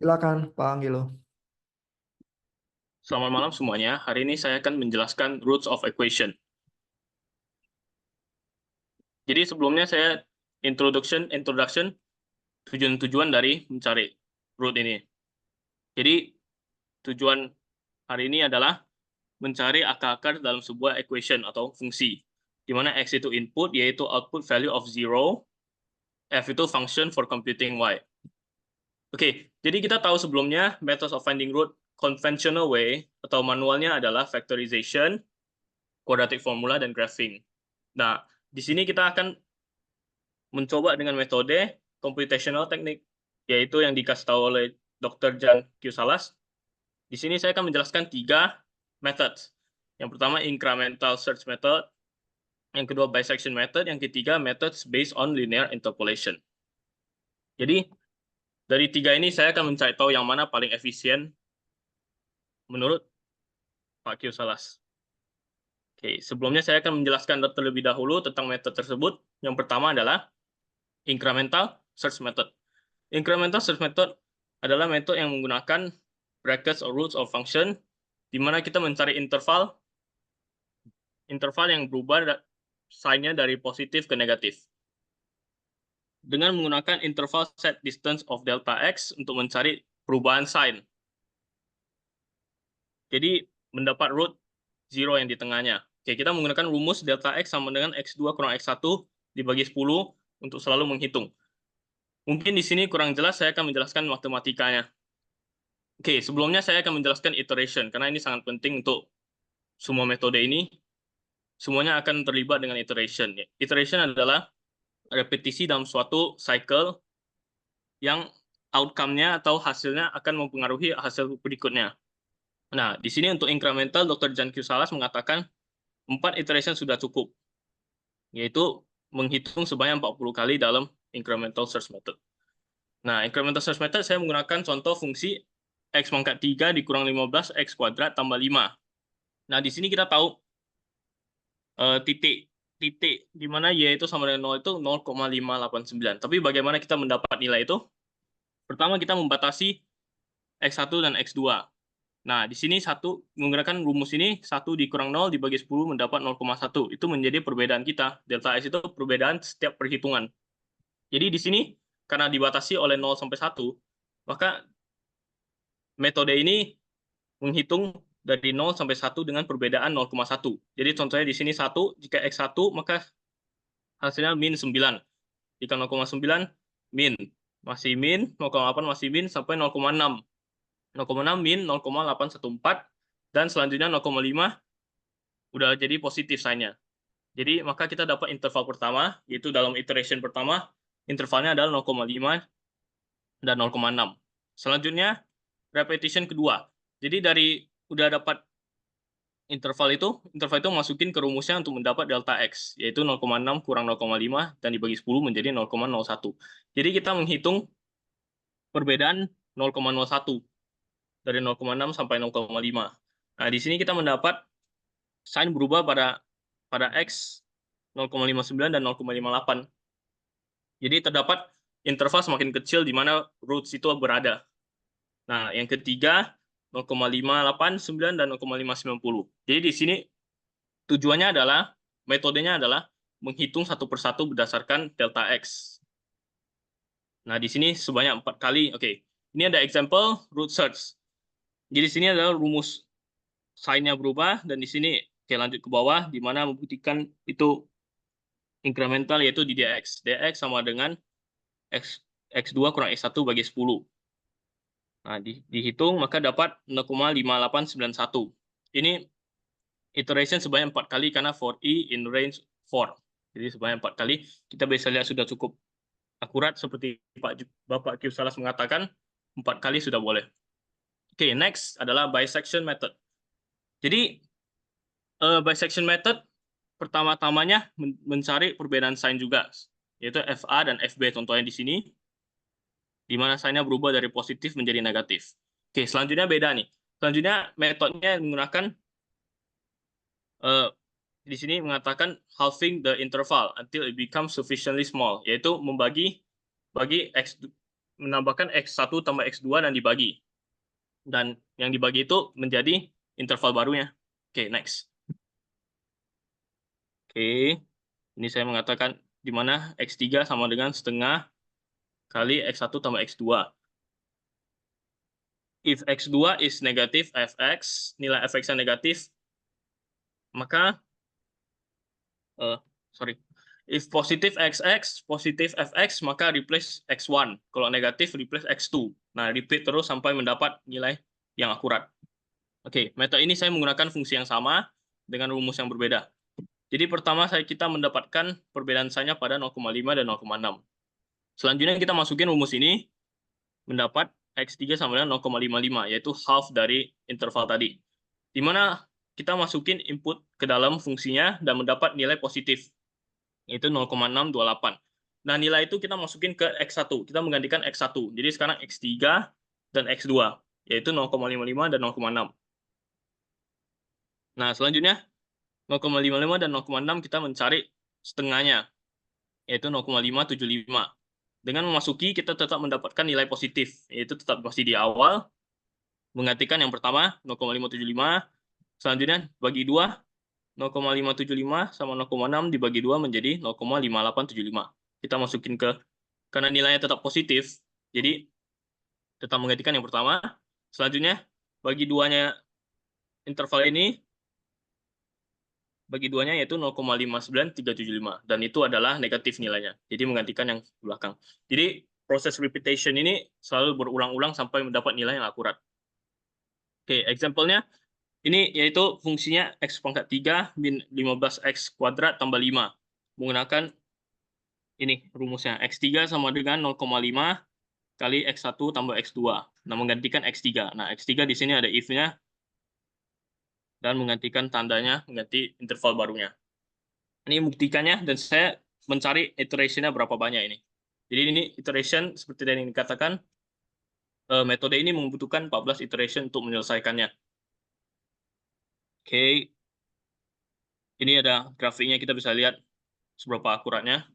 Silakan, Pak Anggilo. Selamat malam semuanya. Hari ini saya akan menjelaskan roots of equation. Jadi sebelumnya saya introduction tujuan-tujuan dari mencari root ini. Jadi tujuan hari ini adalah mencari akar-akar dalam sebuah equation atau fungsi, di mana x itu input, yaitu output value of 0, f itu function for computing y. Oke, jadi kita tahu sebelumnya methods of finding root conventional way atau manualnya adalah factorization, quadratic formula, dan graphing. Nah, di sini kita akan mencoba dengan metode computational technique, yaitu yang dikasih tahu oleh Dr. Jan Q. Salas. Di sini saya akan menjelaskan 3 methods. Yang pertama incremental search method, yang kedua bisection method, yang ketiga methods based on linear interpolation. Jadi dari 3 ini saya akan mencari tahu yang mana paling efisien menurut Pak Q. Salas. Oke, sebelumnya saya akan menjelaskan terlebih dahulu tentang metode tersebut. Yang pertama adalah incremental search method. Incremental search method adalah metode yang menggunakan brackets or roots of function, di mana kita mencari interval yang berubah sign-nya dari positif ke negatif. Dengan menggunakan interval set distance of delta x untuk mencari perubahan sign. Jadi mendapat root 0 yang di tengahnya. Oke, kita menggunakan rumus delta x sama dengan x2 kurang x1 dibagi 10 untuk selalu menghitung. Mungkin di sini kurang jelas, saya akan menjelaskan matematikanya. Oke, sebelumnya saya akan menjelaskan iteration, karena ini sangat penting untuk semua metode ini. Semuanya akan terlibat dengan iteration. Iteration adalah repetisi dalam suatu cycle yang outcome-nya atau hasilnya akan mempengaruhi hasil berikutnya. Nah, di sini untuk incremental, Dr. Jan Q. Salas mengatakan 4 iteration sudah cukup, yaitu menghitung sebanyak 40 kali dalam incremental search method. Nah, incremental search method saya menggunakan contoh fungsi x pangkat 3 dikurang 15 x kuadrat tambah 5. Nah, di sini kita tahu titik di mana y itu sama dengan 0 itu 0,589. Tapi bagaimana kita mendapat nilai itu? Pertama, kita membatasi x1 dan x2. Nah, di sini menggunakan rumus ini, 1 dikurang 0 dibagi 10 mendapat 0,1. Itu menjadi perbedaan kita. Delta x itu perbedaan setiap perhitungan. Jadi di sini, karena dibatasi oleh 0 sampai 1, maka metode ini menghitung dari 0 sampai 1 dengan perbedaan 0,1. Jadi contohnya di sini 1, jika x1, maka hasilnya min 9. Jika 0,9, min. Masih min, 0,8 masih min, sampai 0,6. 0,6 min 0,814, dan selanjutnya 0,5 udah jadi positif sign-nya. Jadi maka kita dapat interval pertama, yaitu dalam iteration pertama, intervalnya adalah 0,5 dan 0,6. Selanjutnya, repetition kedua. Jadi udah dapat interval itu masukin ke rumusnya untuk mendapat delta x, yaitu 0,6 kurang 0,5 dan dibagi 10 menjadi 0,01. Jadi kita menghitung perbedaan 0,01 dari 0,6 sampai 0,5. Nah, di sini kita mendapat sign berubah pada x 0,59 dan 0,58. Jadi terdapat interval semakin kecil di mana roots itu berada. Nah, yang ketiga 0,589 dan 0,590. Jadi di sini metodenya adalah menghitung satu persatu berdasarkan delta x. Nah, di sini sebanyak 4 kali. Oke, ini ada example root search. Jadi di sini adalah rumus sign-nya berubah, dan di sini oke, lanjut ke bawah, di mana membuktikan itu incremental, yaitu di dx. Dx sama dengan x2 kurang x1 bagi 10. Nah, dihitung, maka dapat 0,5891. Ini iteration sebanyak 4 kali karena for i in range 4. Jadi sebanyak 4 kali. Kita bisa lihat sudah cukup akurat, seperti Bapak Q. Salas mengatakan, 4 kali sudah boleh. Oke, next adalah bisection method. Jadi, bisection method pertama-tamanya mencari perbedaan sign juga, yaitu FA dan FB, contohnya di sini, di mana sign-nya berubah dari positif menjadi negatif. Oke, selanjutnya beda nih. Selanjutnya metodenya menggunakan, di sini mengatakan halving the interval until it becomes sufficiently small, yaitu bagi x menambahkan X1 tambah X2 dan dibagi. Dan yang dibagi itu menjadi interval barunya. Oke, next. Oke, ini saya mengatakan di mana X3 sama dengan setengah kali X1 tambah X2. If X2 is negatif Fx, nilai Fx-nya negatif, maka, sorry, if positif XX, positif Fx, maka replace X1. Kalau negatif, replace X2. Nah, repeat terus sampai mendapat nilai yang akurat. Oke, metode ini saya menggunakan fungsi yang sama dengan rumus yang berbeda. Jadi pertama kita mendapatkan perbedaan sign-nya pada 0,5 dan 0,6. Selanjutnya kita masukin rumus ini, mendapat X3 sama dengan 0,55, yaitu half dari interval tadi. Di mana kita masukin input ke dalam fungsinya dan mendapat nilai positif, yaitu 0,628. Nah, nilai itu kita masukin ke X1. Kita menggantikan X1. Jadi sekarang X3 dan X2, yaitu 0,55 dan 0,6. Nah, selanjutnya 0,55 dan 0,6 kita mencari setengahnya, yaitu 0,575. Dengan memasuki, kita tetap mendapatkan nilai positif, yaitu tetap masih di awal, menggantikan yang pertama, 0,575, selanjutnya bagi 2, 0,575 sama 0,6 dibagi 2 menjadi 0,5875. Kita masukin karena nilainya tetap positif, jadi tetap menggantikan yang pertama. Selanjutnya, bagi duanya interval ini, bagi duanya yaitu 0,59375, dan itu adalah negatif nilainya. Jadi menggantikan yang belakang. Jadi proses repetition ini selalu berulang-ulang sampai mendapat nilai yang akurat. Oke, example-nya ini yaitu fungsinya x pangkat 3 min 15x kuadrat tambah 5. Menggunakan ini rumusnya, x3 sama dengan 0,5 kali x1 tambah x2. Nah, menggantikan x3. Nah, x3 di sini ada if-nya, dan menggantikan tandanya, mengganti interval barunya. Ini buktikannya, dan saya mencari iteration-nya berapa banyak ini. Jadi ini iteration, seperti yang dikatakan, metode ini membutuhkan 14 iteration untuk menyelesaikannya. Oke, ini ada grafiknya, kita bisa lihat seberapa akuratnya.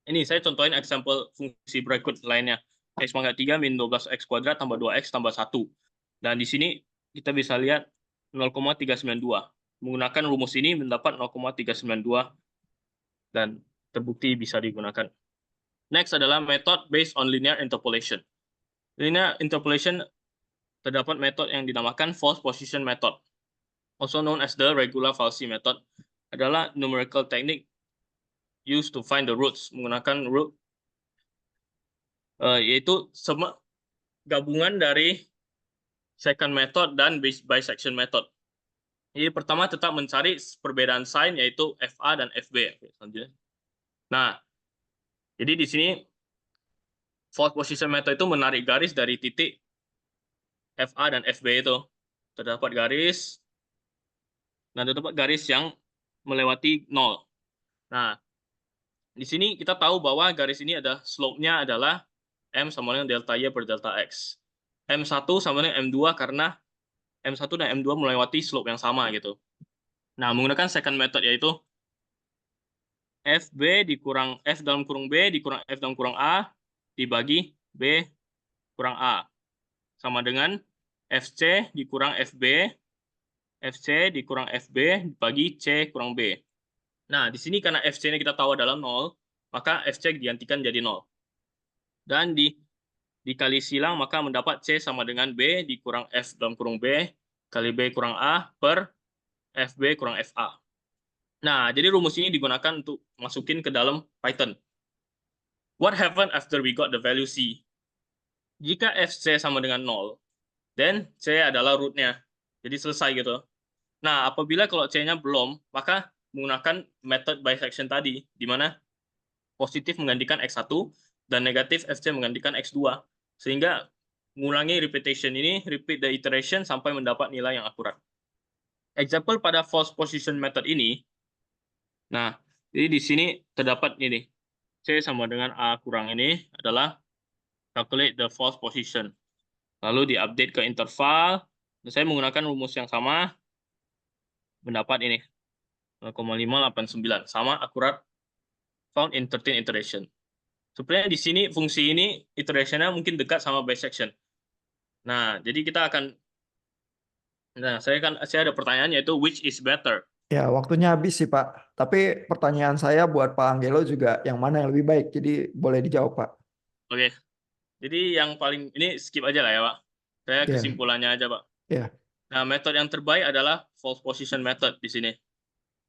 Ini saya contohin example fungsi berikut lainnya. X pangkat 3 min 12x kuadrat tambah 2x tambah 1. Dan di sini kita bisa lihat 0,392. Menggunakan rumus ini mendapat 0,392 dan terbukti bisa digunakan. Next adalah method based on linear interpolation. Linear interpolation terdapat metode yang dinamakan false position method, also known as the regular falsi method, adalah numerical technique used to find the roots, menggunakan root, yaitu gabungan dari second method dan bisection method. Jadi pertama tetap mencari perbedaan sign, yaitu FA dan FB. Nah, jadi di sini false position method itu menarik garis dari titik FA dan FB itu. Terdapat garis, dan terdapat garis yang melewati 0. Nah, di sini kita tahu bahwa garis ini ada slope-nya adalah M sama dengan delta Y per delta X. M1 sama dengan M2 karena M1 dan M2 melewati slope yang sama gitu. Nah, menggunakan second method, yaitu FB dikurang F dalam kurung B dikurang F dalam kurung A dibagi B kurang A. Sama dengan FC dikurang FB, FC dikurang FB dibagi C kurang B. Nah, di sini karena FC-nya kita tahu adalah 0, maka FC digantikan jadi 0. Dan dikali silang, maka mendapat C sama dengan B dikurang F dalam kurung B kali B kurang A per FB kurang FA. Nah, jadi rumus ini digunakan untuk masukin ke dalam Python. What happened after we got the value C? Jika FC sama dengan 0, then C adalah root-nya. Jadi selesai gitu. Nah, apabila kalau C-nya belum, maka menggunakan method bisection tadi, di mana positif menggantikan X1 dan negatif FC menggantikan X2. Sehingga mengulangi repetition ini, repeat the iteration sampai mendapat nilai yang akurat. Example pada false position method ini, nah, jadi di sini terdapat ini, C sama dengan A kurang ini adalah calculate the false position. Lalu diupdate ke interval, dan saya menggunakan rumus yang sama, mendapat ini, 0,589, sama akurat found in 13 iteration. Sebenarnya di sini fungsi ini iteration-nya mungkin dekat sama bisection. Nah, jadi kita akan saya ada pertanyaan yaitu which is better. Ya, waktunya habis sih, Pak. Tapi pertanyaan saya buat Pak Angelo juga, yang mana yang lebih baik? Jadi boleh dijawab, Pak. Oke. Jadi yang paling ini skip aja lah ya, Pak. Saya Ya, kesimpulannya aja, Pak. ya. Nah, metode yang terbaik adalah false position method di sini.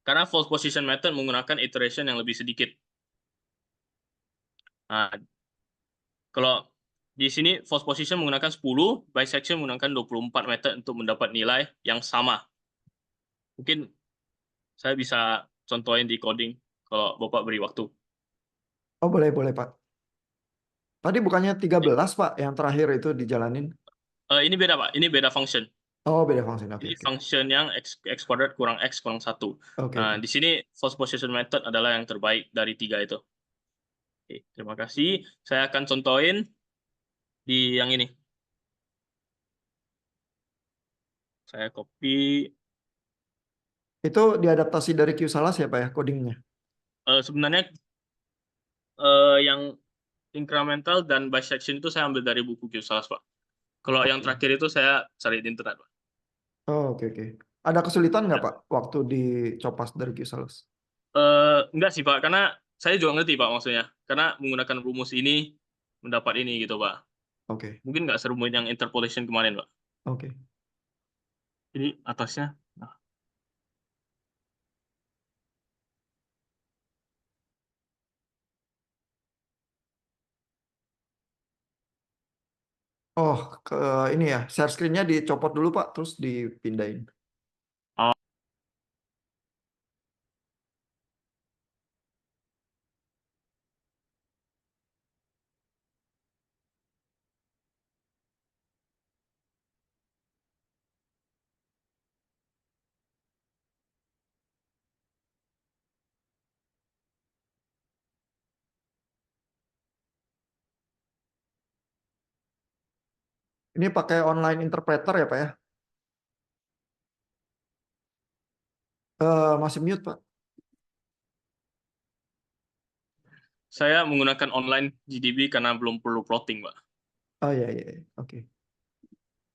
Karena false position method menggunakan iteration yang lebih sedikit. Nah, kalau di sini false position menggunakan 10, bisection menggunakan 24 method untuk mendapat nilai yang sama. Mungkin saya bisa contohin di coding kalau Bapak beri waktu. Oh, boleh, boleh, Pak. Tadi bukannya 13, Pak, yang terakhir itu dijalanin. Ini beda, Pak. Ini beda function. Oh, beda function. Oke, Ini oke. function yang x kuadrat kurang x kurang 1. Oke, Nah, oke. di sini false position method adalah yang terbaik dari 3 itu. Oke, terima kasih. Saya akan contohin di yang ini. Saya copy. Itu diadaptasi dari Q-Salas ya, Pak ya, codingnya? Sebenarnya yang incremental dan bisection itu saya ambil dari buku Q-Salas, Pak. Kalau yang Oke. terakhir itu saya cari di internet, Pak. Oh, oke, oke. Ada kesulitan nggak, Ya. Pak, waktu dicopas dari Q-Salas? Enggak sih, Pak, karena saya juga ngerti, Pak, maksudnya. Karena menggunakan rumus ini mendapat ini gitu, Pak. Oke, Mungkin nggak serumit yang interpolation kemarin, Pak. oke. Jadi atasnya. Nah, Oh, ke ini ya, share screen-nya dicopot dulu, Pak, terus dipindahin. oh, Ini pakai online interpreter ya, Pak ya? Masih mute, Pak. saya menggunakan online GDB karena belum perlu plotting, Pak. Oh iya, iya, iya. Oke.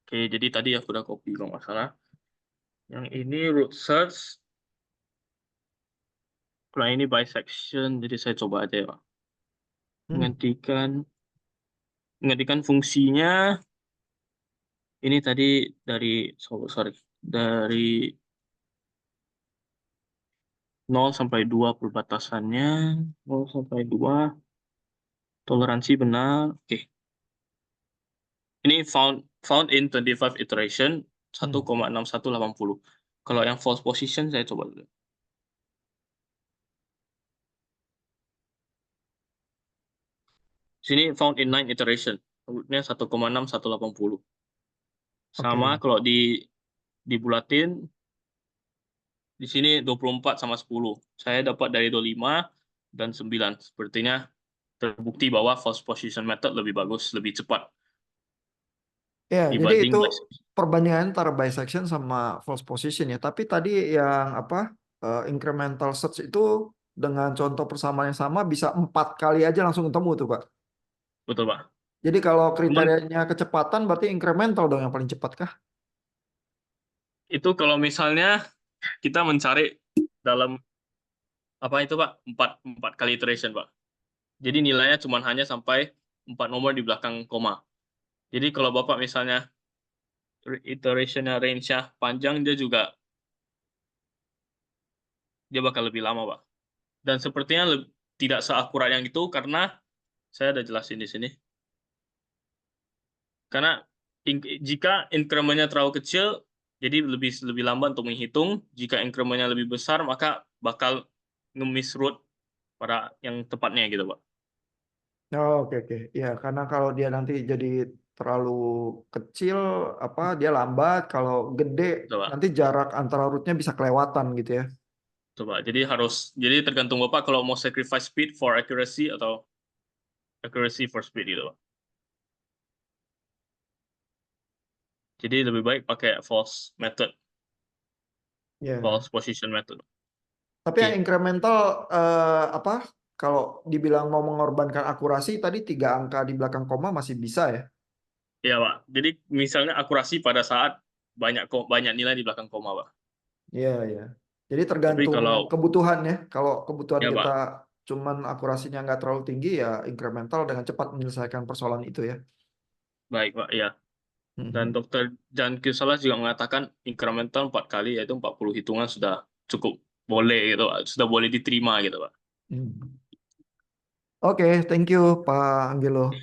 Oke, jadi tadi aku udah copy kalau nggak salah. Yang ini root search. Kalau ini bisection, jadi saya coba aja ya, Pak. Hmm. Menggantikan menggantikan fungsinya. Ini tadi sorry, dari 0 sampai 2 perbatasannya, 0 sampai 2 toleransi benar. Oke. Ini found in 25 iteration Hmm. 1,6180. Kalau yang false position saya coba dulu. Sini found in 9 iteration. Rootnya 1,6180. Sama Oke. kalau dibulatin di sini 24 sama 10. Saya dapat dari 25 dan 9. Sepertinya terbukti bahwa false position method lebih bagus, lebih cepat Ya, jadi dibanding itu bisection. perbandingan antara bisection sama false position ya. Tapi tadi yang apa incremental search itu dengan contoh persamaan yang sama bisa 4 kali aja langsung ketemu tuh, Pak. Betul, Pak. Jadi kalau Cuman kriterianya kecepatan berarti incremental dong yang paling cepat kah? itu kalau misalnya kita mencari dalam apa itu, Pak? Empat kali iteration, Pak. Jadi nilainya cuma hanya sampai 4 nomor di belakang koma. Jadi kalau Bapak misalnya iterationnya range-nya panjang, dia bakal lebih lama, Pak. Dan sepertinya tidak seakurat yang itu karena saya ada jelasin di sini. Karena jika increment-nya terlalu kecil, jadi lebih lambat untuk menghitung. Jika increment-nya lebih besar, maka bakal nge-miss root pada yang tepatnya gitu, Pak. Oh, oke, oke. Ya, karena kalau dia nanti jadi terlalu kecil, apa dia lambat. Kalau gede, Betul, Pak. nanti jarak antara rootnya bisa kelewatan gitu ya. Coba. Jadi tergantung Bapak kalau mau sacrifice speed for accuracy atau accuracy for speed gitu, Pak. Jadi lebih baik pakai Ya. false position method. Tapi yang Oke. incremental apa? kalau dibilang mau mengorbankan akurasi, tadi 3 angka di belakang koma masih bisa ya? Iya, Pak. Jadi misalnya akurasi pada saat banyak nilai di belakang koma, Pak. Iya, iya. Jadi Tapi tergantung kalau kebutuhan ya. Kalau kebutuhan ya, kita Pak, cuman akurasinya nggak terlalu tinggi, ya incremental dengan cepat menyelesaikan persoalan itu ya. baik, Pak, ya. Dan Mhm. Dokter Jan Kisalas juga mengatakan incremental 4 kali, yaitu 40 hitungan sudah cukup boleh gitu, Pak. Sudah boleh diterima gitu, Pak. Hmm. Oke, thank you Pak Anggelo.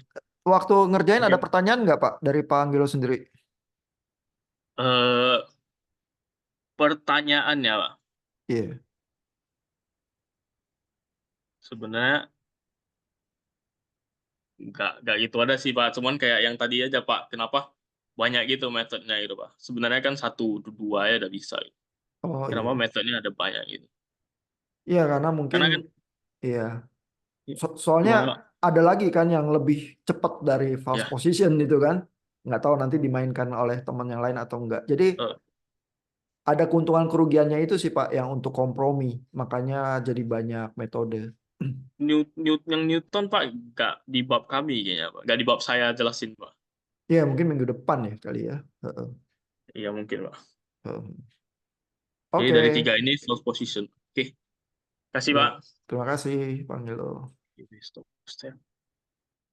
Waktu ngerjain ada Oke. pertanyaan nggak Pak dari Pak Anggelo sendiri? Eh, Pertanyaannya, Pak, Iya. sebenarnya nggak gitu ada sih, Pak. Cuman kayak yang tadi aja, Pak. Kenapa banyak gitu metodenya gitu, Pak. Sebenarnya kan satu, dua ya udah bisa. Gitu. Oh Kenapa iya. metodenya ada banyak gitu? Iya karena mungkin Karena kan, iya. ya, Soalnya gimana, Pak? ada lagi kan yang lebih cepat dari false Ya, position itu kan. Nggak tahu nanti dimainkan oleh teman yang lain atau enggak. Jadi eh, ada keuntungan kerugiannya itu sih Pak yang untuk kompromi. Makanya jadi banyak metode. Yang Newton, Pak, nggak di bab kami kayaknya, Pak. Nggak di bab saya jelasin, Pak. Ya mungkin minggu depan ya kali ya. Heeh, Iya, mungkin, Pak. heeh. Jadi Oke, dari tiga ini false position. Oke, kasih, ya. Pak. Terima kasih Pak Angelo. Stop. Stop.